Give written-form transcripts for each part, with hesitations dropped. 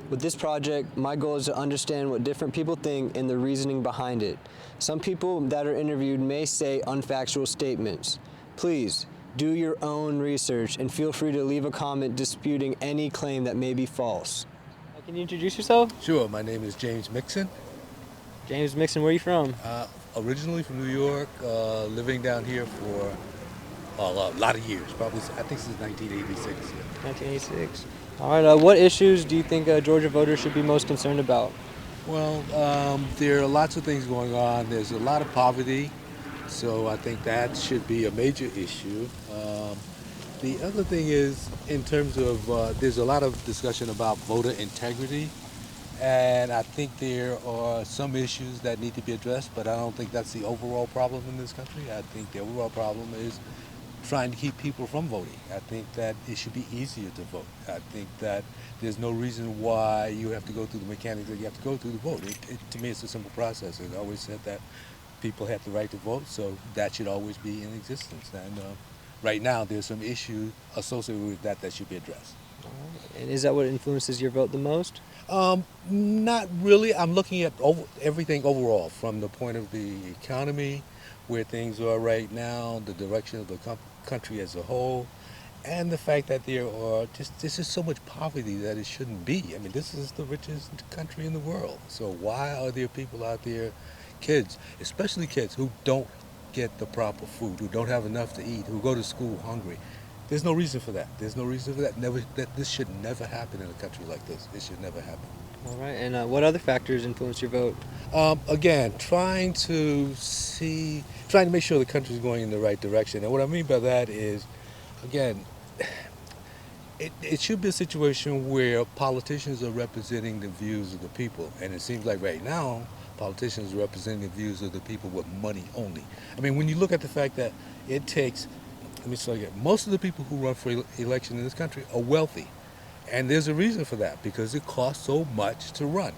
With this project, my goal is to understand what different people think and the reasoning behind it. Some people that are interviewed may say unfactual statements. Please, do your own research and feel free to leave a comment disputing any claim that may be false. Can you introduce yourself? Sure, my name is James Mixon. James Mixon, where are you from? Originally from New York, living down here for a lot of years, probably I think since 1986. 1986. All right, what issues do you think Georgia voters should be most concerned about? Well, there are lots of things going on. There's a lot of poverty, so I think that should be a major issue. The other thing is, in terms of, there's a lot of discussion about voter integrity, and I think there are some issues that need to be addressed, but I don't think that's the overall problem in this country. I think the overall problem is trying to keep people from voting. I think that it should be easier to vote. I think that there's no reason why you have to go through the mechanics that you have to go through to vote. To me, it's a simple process. It always said that people have the right to vote, so that should always be in existence. And right now, there's some issues associated with that that should be addressed. And is that what influences your vote the most? Not really. I'm looking at everything overall, from the point of the economy, where things are right now, the direction of the country as a whole, and the fact that there's just so much poverty that it shouldn't be. I mean, this is the richest country in the world. So why are there people out there, kids, especially kids, who don't get the proper food, who don't have enough to eat, who go to school hungry? There's no reason for that. There's no reason for that. This should never happen in a country like this. It should never happen. All right, and what other factors influence your vote? Again, trying to make sure the country is going in the right direction. And what I mean by that is, again, it should be a situation where politicians are representing the views of the people. And it seems like right now, politicians are representing the views of the people with money only. I mean, when you look at the fact that it takes, let me say again, most of the people who run for election in this country are wealthy. And there's a reason for that, because it costs so much to run.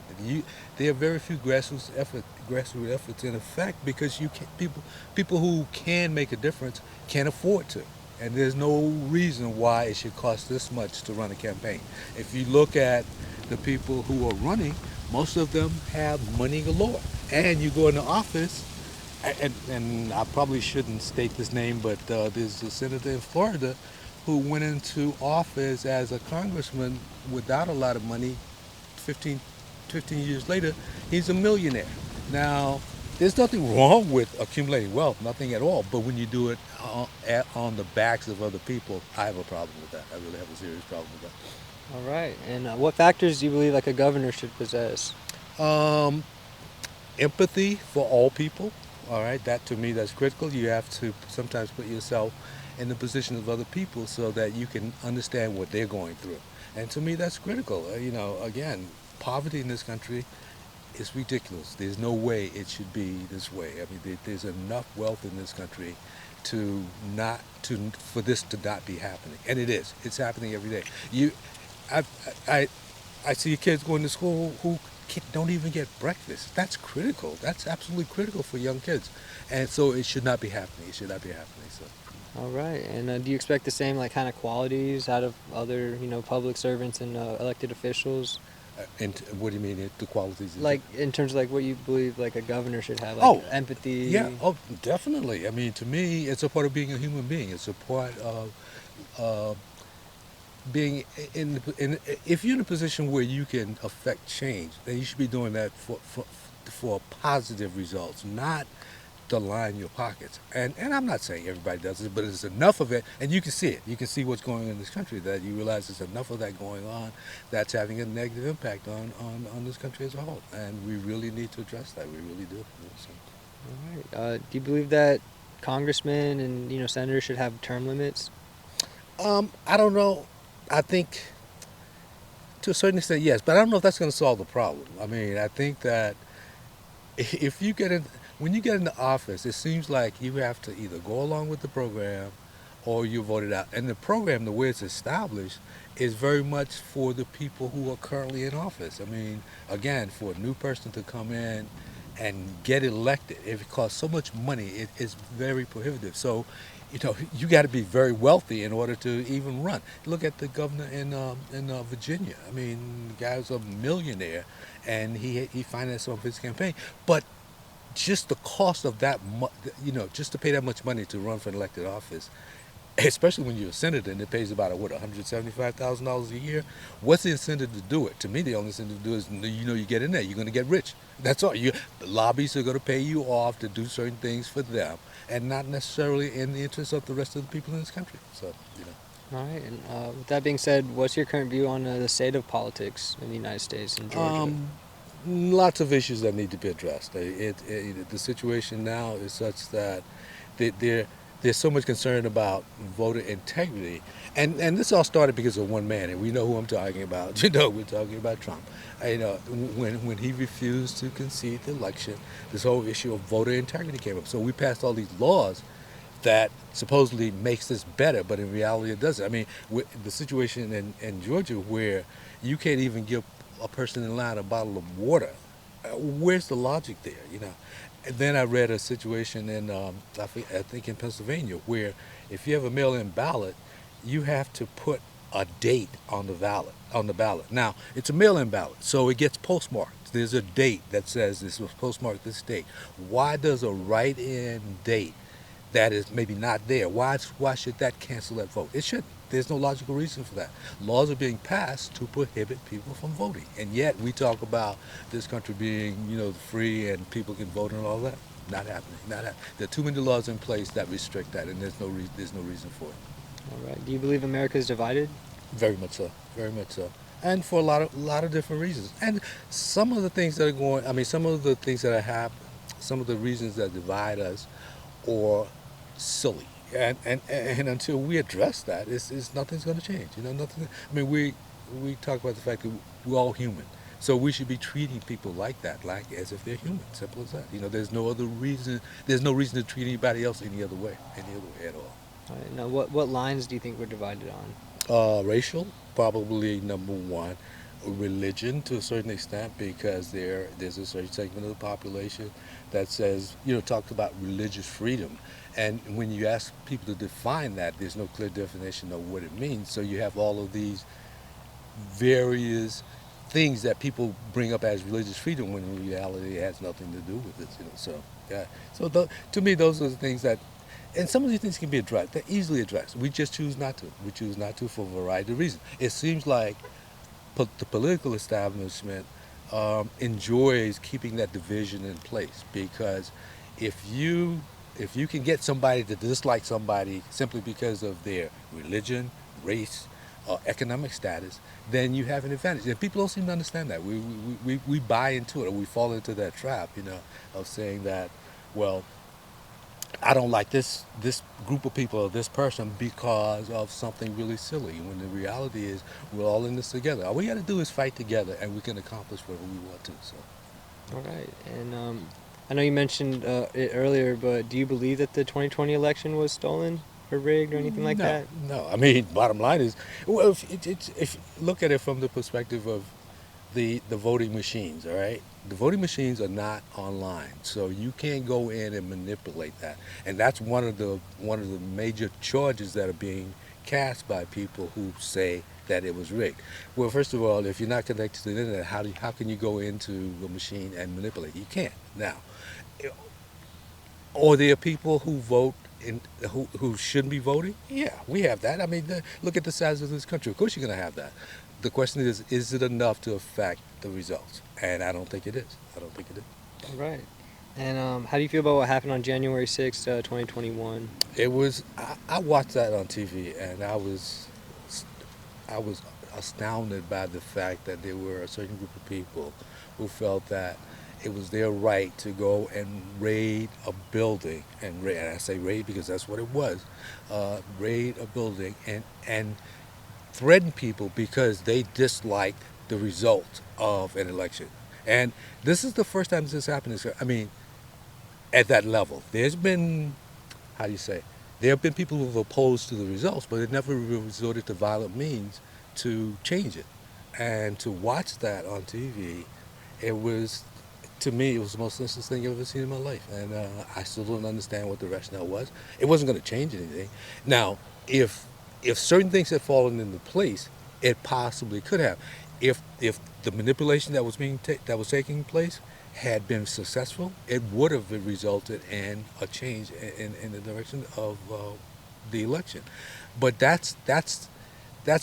There are very few grassroots efforts in effect, because people who can make a difference can't afford to. And there's no reason why it should cost this much to run a campaign. If you look at the people who are running, most of them have money galore. And you go into office, and I probably shouldn't state this name, but there's a senator in Florida who went into office as a congressman without a lot of money. 15 years later, he's a millionaire. Now, there's nothing wrong with accumulating wealth, nothing at all, but when you do it on the backs of other people, I have a problem with that. I really have a serious problem with that. All right, and what factors do you believe like a governor should possess? Empathy for all people. All right, that to me, that's critical. You have to sometimes put yourself in the position of other people so that you can understand what they're going through. And to me, that's critical. Again, poverty in this country is ridiculous. There's no way it should be this way. I mean, there's enough wealth in this country for this to not be happening. And it is. It's happening every day. I see kids going to school who don't even get breakfast. That's critical. That's absolutely critical for young kids. And so it should not be happening. It should not be happening. So. All right, and do you expect the same kind of qualities out of other public servants and elected officials? And what do you mean, the qualities? Like in terms of what you believe a governor should have, empathy? Yeah, definitely. I mean, to me, it's a part of being a human being. It's a part of being if you're in a position where you can affect change, then you should be doing that for positive results, not to line your pockets. And I'm not saying everybody does it, but it's enough of it, and you can see it. You can see what's going on in this country, that you realize there's enough of that going on that's having a negative impact on this country as a whole. And we really need to address that. We really do. So. All right. Do you believe that congressmen and senators should have term limits? I don't know. I think to a certain extent, yes, but I don't know if that's going to solve the problem. I mean, I think that if you get in, when you get into office, it seems like you have to either go along with the program or you're voted out. And the program, the way it's established, is very much for the people who are currently in office. I mean, again, for a new person to come in and get elected, if it costs so much money, it's very prohibitive. So, you got to be very wealthy in order to even run. Look at the governor in Virginia. I mean, the guy was a millionaire, and he financed some of his campaign. But just the cost of that, just to pay that much money to run for an elected office, especially when you're a senator and it pays about $175,000 a year. What's the incentive to do it? To me, the only incentive to do is you get in there, you're going to get rich. That's all. The lobbyists are going to pay you off to do certain things for them, and not necessarily in the interest of the rest of the people in this country. So. All right. And with that being said, what's your current view on the state of politics in the United States and Georgia? Lots of issues that need to be addressed. The situation now is such that there's so much concern about voter integrity, and this all started because of one man, and we know who I'm talking about. We're talking about Trump. When he refused to concede the election, this whole issue of voter integrity came up. So we passed all these laws that supposedly makes this better, but in reality it doesn't. I mean, the situation in Georgia where you can't even give a person in line a bottle of water, where's the logic there, And then I read a situation in, I think in Pennsylvania, where if you have a mail-in ballot, you have to put a date on the ballot. Now, it's a mail-in ballot, so it gets postmarked. There's a date that says this was postmarked this date. Why does a write-in date that is maybe not there, why should that cancel that vote? It shouldn't. There's no logical reason for that. Laws are being passed to prohibit people from voting, and yet we talk about this country being, free and people can vote and all that. Not happening. There are too many laws in place that restrict that, and there's no reason for it. All right. Do you believe America is divided? Very much so. Very much so. And for a lot of different reasons. And some of the things that are going. I mean, some of the things that have, some of the reasons that divide us, are silly. And until we address that, nothing's going to change. Nothing. I mean, we talk about the fact that we're all human, so we should be treating people like that, like as if they're human. Simple as that. There's no other reason. There's no reason to treat anybody else any other way at all. All right. Now, what lines do you think we're divided on? Racial, probably number one. Religion, to a certain extent, because there's a certain segment of the population that says, talks about religious freedom. And when you ask people to define that, there's no clear definition of what it means. So you have all of these various things that people bring up as religious freedom when in reality it has nothing to do with it. So yeah. So to me, those are the things that, and some of these things can be addressed. They're easily addressed. We just choose not to. We choose not to for a variety of reasons. It seems like the political establishment enjoys keeping that division in place, because if you can get somebody to dislike somebody simply because of their religion, race, economic status, then you have an advantage. And people don't seem to understand that. We buy into it, or we fall into that trap, of saying that, well, I don't like this group of people or this person because of something really silly, when the reality is we're all in this together. All we got to do is fight together, and we can accomplish whatever we want to. So. All right. And I know you mentioned it earlier, but do you believe that the 2020 election was stolen or rigged or anything like that? No. I mean, bottom line is, well, if you look at it from the perspective of the voting machines, all right? The voting machines are not online, so you can't go in and manipulate that. And that's one of the major charges that are being cast by people who say that it was rigged. Well, first of all, if you're not connected to the internet, how can you go into a machine and manipulate? You can't. Now, or there are people who vote who shouldn't be voting? Yeah, we have that. I mean, look at the size of this country. Of course you're going to have that. The question is it enough to affect the results? And I don't think it is. All right. And how do you feel about what happened on January 6th, 2021? It was, I watched that on TV, and I was astounded by the fact that there were a certain group of people who felt that it was their right to go and raid a building, and I say raid because that's what it was, raid a building and threaten people because they disliked the result of an election. And this is the first time this has happened. I mean, at that level. There's been, there have been people who have opposed to the results, but they never resorted to violent means to change it. And to watch that on TV, it was to me, it was the most senseless thing I've ever seen in my life, and I still don't understand what the rationale was. It wasn't going to change anything. Now, if certain things had fallen into place, it possibly could have. If the manipulation that was that was taking place had been successful, it would have resulted in a change in the direction of the election. But that's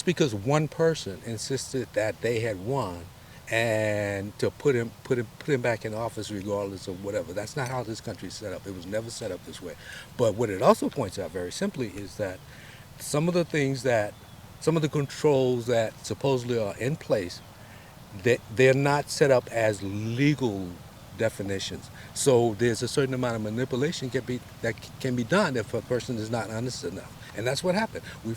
because one person insisted that they had won, and to put him back in office regardless of whatever. That's not how this country is set up. It was never set up this way. But what it also points out very simply is that some of the controls that supposedly are in place, they're not set up as legal definitions. So there's a certain amount of manipulation that can be done if a person is not honest enough. And that's what happened. We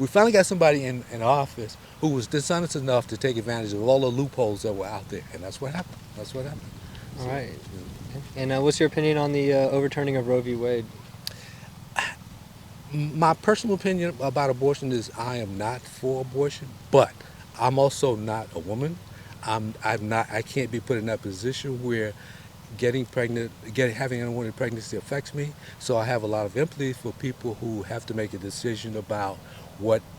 finally got somebody in office who was dishonest enough to take advantage of all the loopholes that were out there. And that's what happened. That's what happened. All right. And what's your opinion on the overturning of Roe v. Wade? My personal opinion about abortion is I am not for abortion, but I'm also not a woman. I can't be put in that position where getting pregnant, having an unwanted pregnancy affects me. So I have a lot of empathy for people who have to make a decision about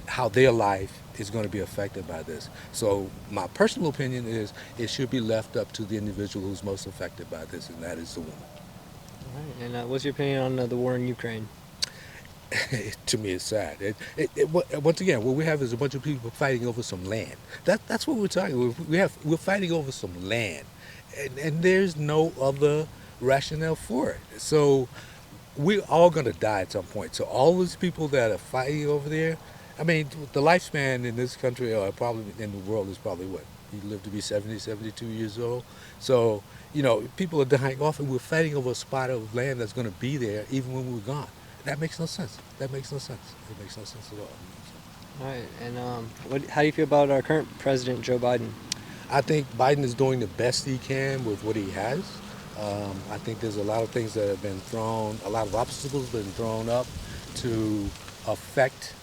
how their life is going to be affected by this. So my personal opinion is it should be left up to the individual who's most affected by this, and that is the woman. All right. And what's your opinion on the war in Ukraine? To me, it's sad. Once again, what we have is a bunch of people fighting over some land. That's what we're talking about. We're fighting over some land, and there's no other rationale for it. So we're all going to die at some point. So all these people that are fighting over there, I mean, the lifespan in this country, or probably in the world, is probably what? You live to be 70, 72 years old. So, people are dying off, and we're fighting over a spot of land that's going to be there even when we're gone. That makes no sense. That makes no sense. It makes no sense at all. All right. And how do you feel about our current president, Joe Biden? I think Biden is doing the best he can with what he has. I think there's a lot of things that have been a lot of obstacles have been thrown up to affect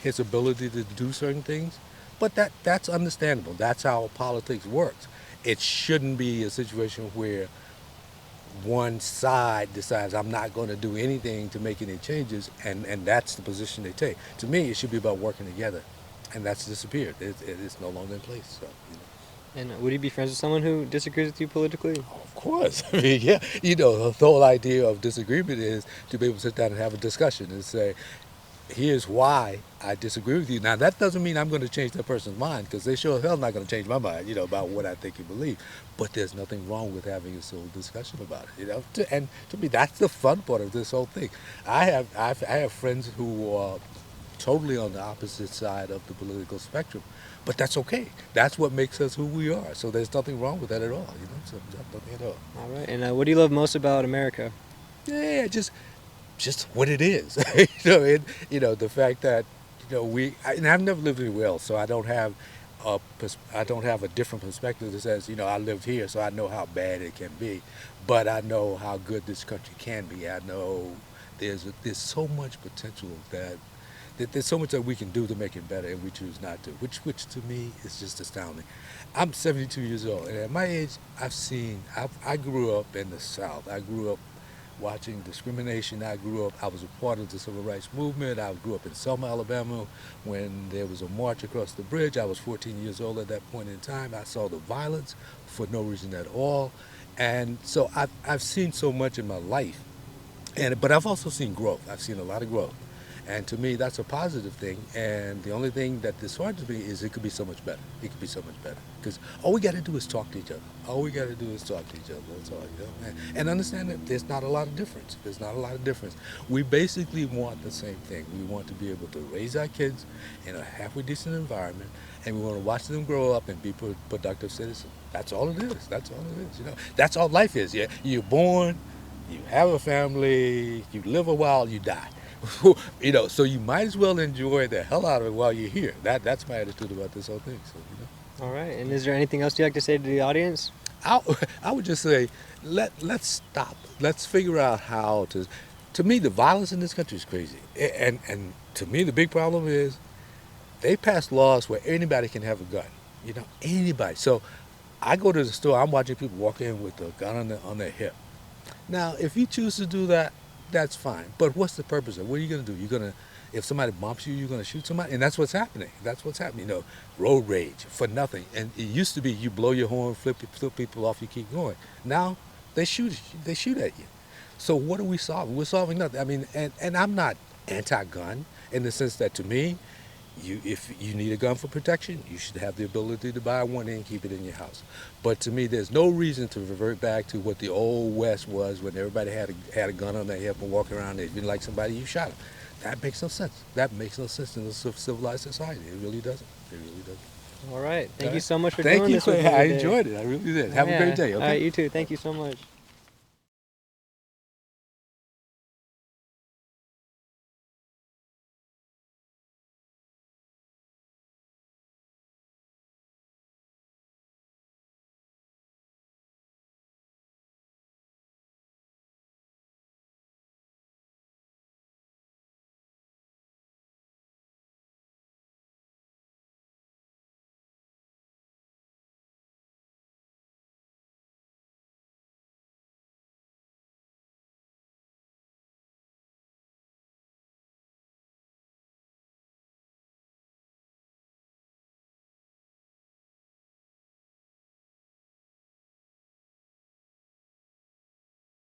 his ability to do certain things. But that's understandable. That's how politics works. It shouldn't be a situation where one side decides I'm not going to do anything to make any changes, and that's the position they take. To me, it should be about working together, and that's disappeared. It's no longer in place. So, And would you be friends with someone who disagrees with you politically? Of course. I mean, yeah. The whole idea of disagreement is to be able to sit down and have a discussion and say, here's why I disagree with you. Now, that doesn't mean I'm going to change that person's mind, because they sure as hell not going to change my mind, about what I think and believe. But there's nothing wrong with having a civil discussion about it, and to me, that's the fun part of this whole thing. I have friends who are totally on the opposite side of the political spectrum, but that's okay. That's what makes us who we are. So there's nothing wrong with that at all, So nothing at all. All right. And what do you love most about America? Yeah, just what it is. The fact that and I've never lived anywhere else, so I don't have a different perspective that says I lived here, so I know how bad it can be, but I know how good this country can be. I know there's so much potential that there's so much that we can do to make it better, and we choose not to, which to me is just astounding. I'm 72 years old, and at my age, I grew up in the South. I grew up watching discrimination. I was a part of the civil rights movement. I grew up in Selma, Alabama, when there was a march across the bridge. I was 14 years old at that point in time. I saw the violence for no reason at all. And so I've seen so much in my life, but I've also seen growth. I've seen a lot of growth. And to me, that's a positive thing. And the only thing that disheartens me is it could be so much better. It could be so much better. Because all we got to do is talk to each other. All we got to do is talk to each other. That's all. And understand that there's not a lot of difference. There's not a lot of difference. We basically want the same thing. We want to be able to raise our kids in a halfway decent environment, and we want to watch them grow up and be productive citizens. That's all it is. That's all it is. That's all life is. Yeah, you're born, you have a family, you live a while, you die. So you might as well enjoy the hell out of it while you're here. That's my attitude about this whole thing. So, All right. And is there anything else you'd like to say to the audience? I would just say, let's stop. Let's figure out how to. To me, the violence in this country is crazy, and to me, the big problem is they pass laws where anybody can have a gun. Anybody. So I go to the store, I'm watching people walk in with a gun on their hip. Now, if you choose to do that, that's fine. But what's the purpose of it? What are you going to do? You're going to, if somebody bumps you, you're going to shoot somebody? And that's what's happening. That's what's happening. You know, road rage for nothing. And it used to be you blow your horn, flip people off, you keep going. Now, they shoot at you. So what are we solving? We're solving nothing. I mean, and I'm not anti-gun in the sense that to me, if you need a gun for protection, you should have the ability to buy one and keep it in your house. But to me, there's no reason to revert back to what the old West was when everybody had a gun on their hip and walking around. If you didn't like somebody, you shot them. That makes no sense. That makes no sense in a civilized society. It really doesn't. It really doesn't. All right. Thank you so much for Thank doing you. this with me I today. enjoyed it. I really did. Have a great day. Okay. All right, you too. Thank you so much.